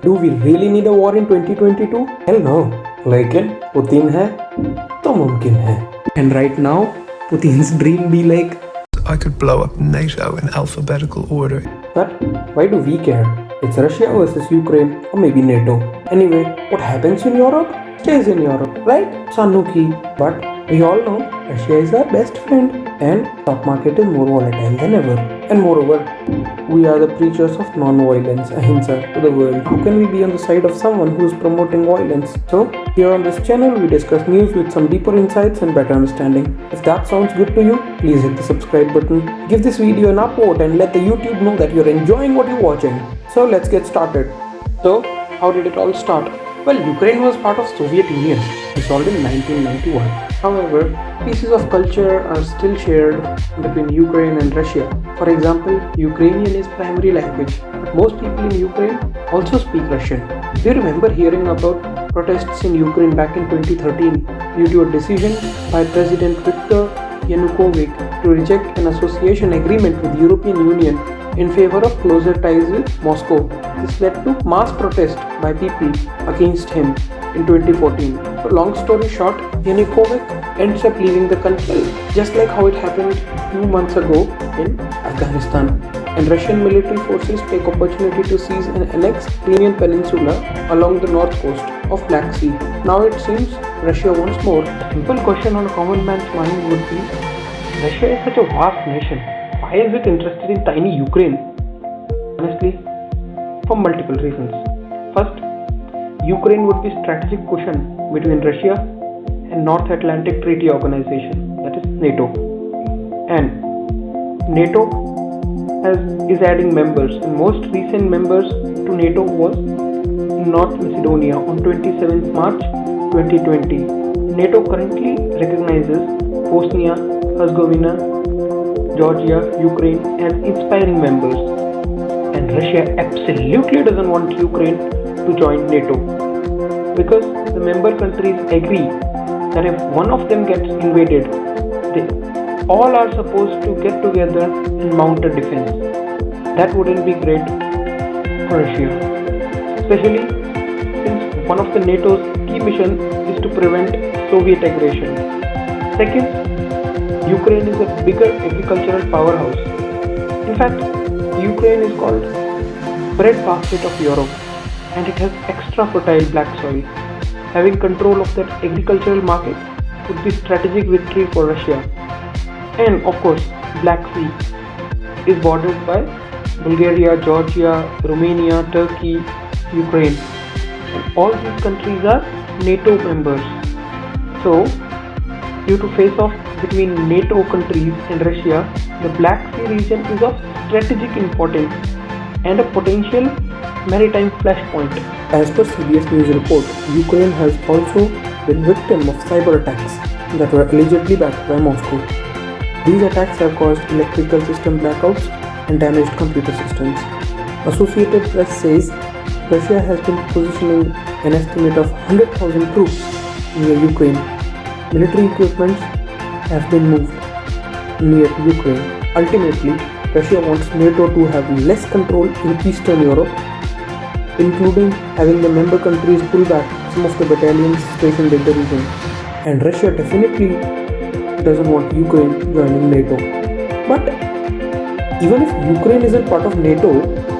Do we really need a war in 2022? Hell no. लेकिन Putin है तो मुमकिन है. And right now, Putin's dream be like, I could blow up NATO in alphabetical order. but why do we care? It's Russia versus Ukraine or maybe NATO. Anyway, what happens in Europe stays in Europe, right? Sanuki. But we all know Russia is our best friend and stock market is more volatile than ever. And moreover, we are the preachers of non-violence, ahimsa, to the world. How can we be on the side of someone who is promoting violence? So, here on this channel, we discuss news with some deeper insights and better understanding. If that sounds good to you, please hit the subscribe button. Give this video an upvote and let the YouTube know that you're enjoying what you're watching. So, let's get started. So, how did it all start? Well, Ukraine was part of Soviet Union, dissolved in 1991. However, pieces of culture are still shared between Ukraine and Russia. For example, Ukrainian is primary language, but most people in Ukraine also speak Russian. Do you remember hearing about protests in Ukraine back in 2013 due to a decision by President Viktor Yanukovych to reject an association agreement with the European Union in favor of closer ties with Moscow? This led to mass protest by people against him in 2014. So long story short, Yanukovych ends up leaving the country, just like how it happened 2 months ago in Afghanistan. And Russian military forces take opportunity to seize and annex Crimean Peninsula along the north coast of Black Sea. Now it seems Russia wants more. A simple question on a common man's mind would be, Russia is such a vast nation. Why is it interested in tiny Ukraine? Honestly, for multiple reasons. First, Ukraine would be strategic cushion between Russia and North Atlantic Treaty Organization, that is NATO. And NATO is adding members, and most recent members to NATO was North Macedonia on 27th March 2020. NATO currently recognizes Bosnia, Herzegovina, Georgia, Ukraine as inspiring members. And Russia absolutely doesn't want Ukraine to join NATO, because the member countries agree that if one of them gets invaded, they all are supposed to get together and mount a defense. That wouldn't be great for Russia, especially since one of the NATO's key missions is to prevent Soviet aggression. Second, Ukraine is a bigger agricultural powerhouse. In fact, Ukraine is called breadbasket of Europe, and it has extra fertile black soil. Having control of that agricultural market would be strategic victory for Russia. And of course, Black Sea is bordered by Bulgaria, Georgia, Romania, Turkey, Ukraine. And all these countries are NATO members. So, due to face-off between NATO countries and Russia, the Black Sea region is of strategic importance and a potential maritime flashpoint. As per CBS News report, Ukraine has also been victim of cyber attacks that were allegedly backed by Moscow. These attacks have caused electrical system blackouts and damaged computer systems. Associated Press says Russia has been positioning an estimate of 100,000 troops near Ukraine. Military equipment have been moved near Ukraine. Ultimately, Russia wants NATO to have less control in Eastern Europe, including having the member countries pull back some of the battalions stationed in the region. And Russia definitely doesn't want Ukraine joining NATO. But even if Ukraine isn't part of NATO,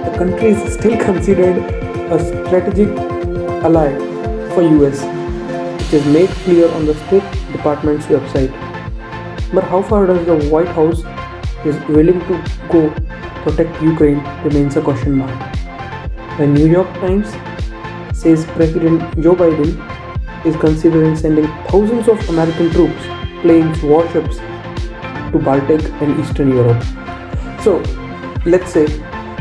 the country is still considered a strategic ally for US, which is made clear on the State Department's website. But how far does the White House is willing to go to protect Ukraine remains a question mark. The New York Times says President Joe Biden is considering sending thousands of American troops, planes, warships to Baltic and Eastern Europe. So, let's say,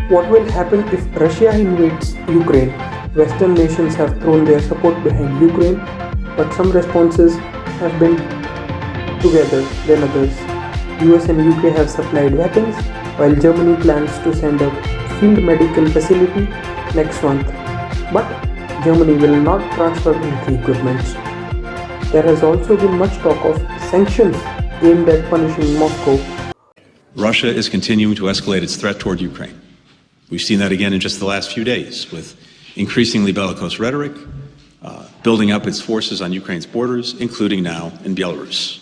what will happen if Russia invades Ukraine? Western nations have thrown their support behind Ukraine, but some responses have been together than others. US and UK have supplied weapons, while Germany plans to send a field medical facility next month. But Germany will not transfer military equipment. There has also been much talk of sanctions aimed at punishing Moscow. Russia is continuing to escalate its threat toward Ukraine. We've seen that again in just the last few days with increasingly bellicose rhetoric, building up its forces on Ukraine's borders, including now in Belarus.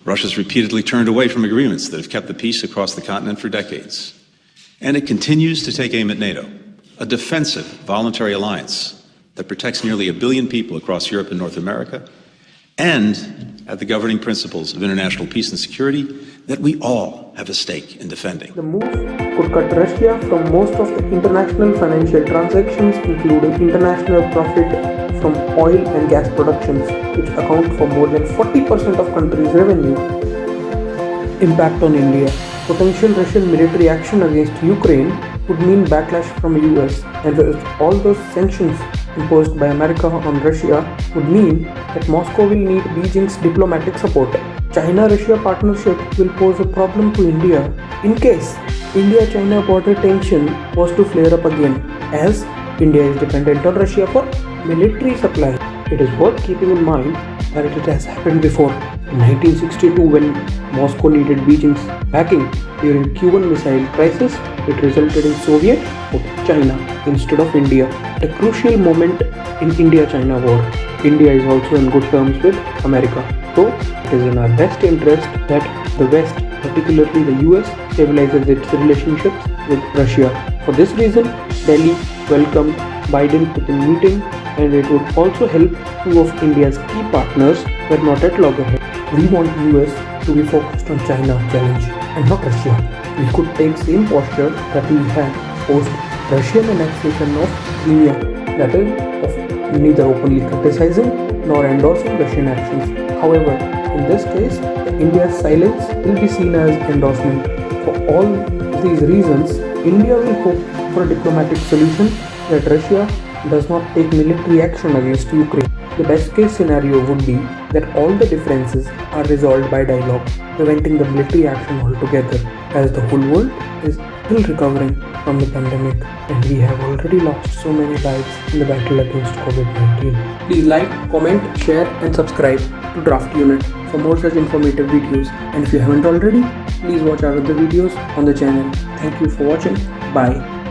Russia's repeatedly turned away from agreements that have kept the peace across the continent for decades. And it continues to take aim at NATO, a defensive voluntary alliance that protects nearly 1 billion people across Europe and North America, and at the governing principles of international peace and security that we all have a stake in defending. The move could cut Russia from most of the international financial transactions, including international profit from oil and gas productions, which account for more than 40% of country's revenue. Impact on India. Potential Russian military action against Ukraine would mean backlash from the US, and with all those sanctions imposed by America on Russia would mean that Moscow will need Beijing's diplomatic support. China-Russia partnership will pose a problem to India in case India-China border tension was to flare up again, as India is dependent on Russia for military supply. It is worth keeping in mind that it has happened before. In 1962, when Moscow needed Beijing's backing during Cuban Missile Crisis, it resulted in Soviet or China instead of India. At a crucial moment in India-China war, India is also in good terms with America. So, it is in our best interest that the West, particularly the US, stabilizes its relationships with Russia. For this reason, Delhi welcomed Biden to the meeting, and it would also help two of India's key partners were not at loggerheads. We want US to be focused on China challenge and not Russia. We could take same posture that we had post Russian annexation of Crimea, that is, of neither openly criticizing nor endorsing Russian actions. However, in this case, India's silence will be seen as endorsement. For all these reasons, India will hope for a diplomatic solution that Russia does not take military action against Ukraine. The best case scenario would be that all the differences are resolved by dialogue, preventing the military action altogether, as the whole world is still recovering from the pandemic and we have already lost so many lives in the battle against COVID-19. Please like, comment, share and subscribe to Draft Unit for more such informative videos, and if you haven't already, please watch our other videos on the channel. Thank you for watching. Bye.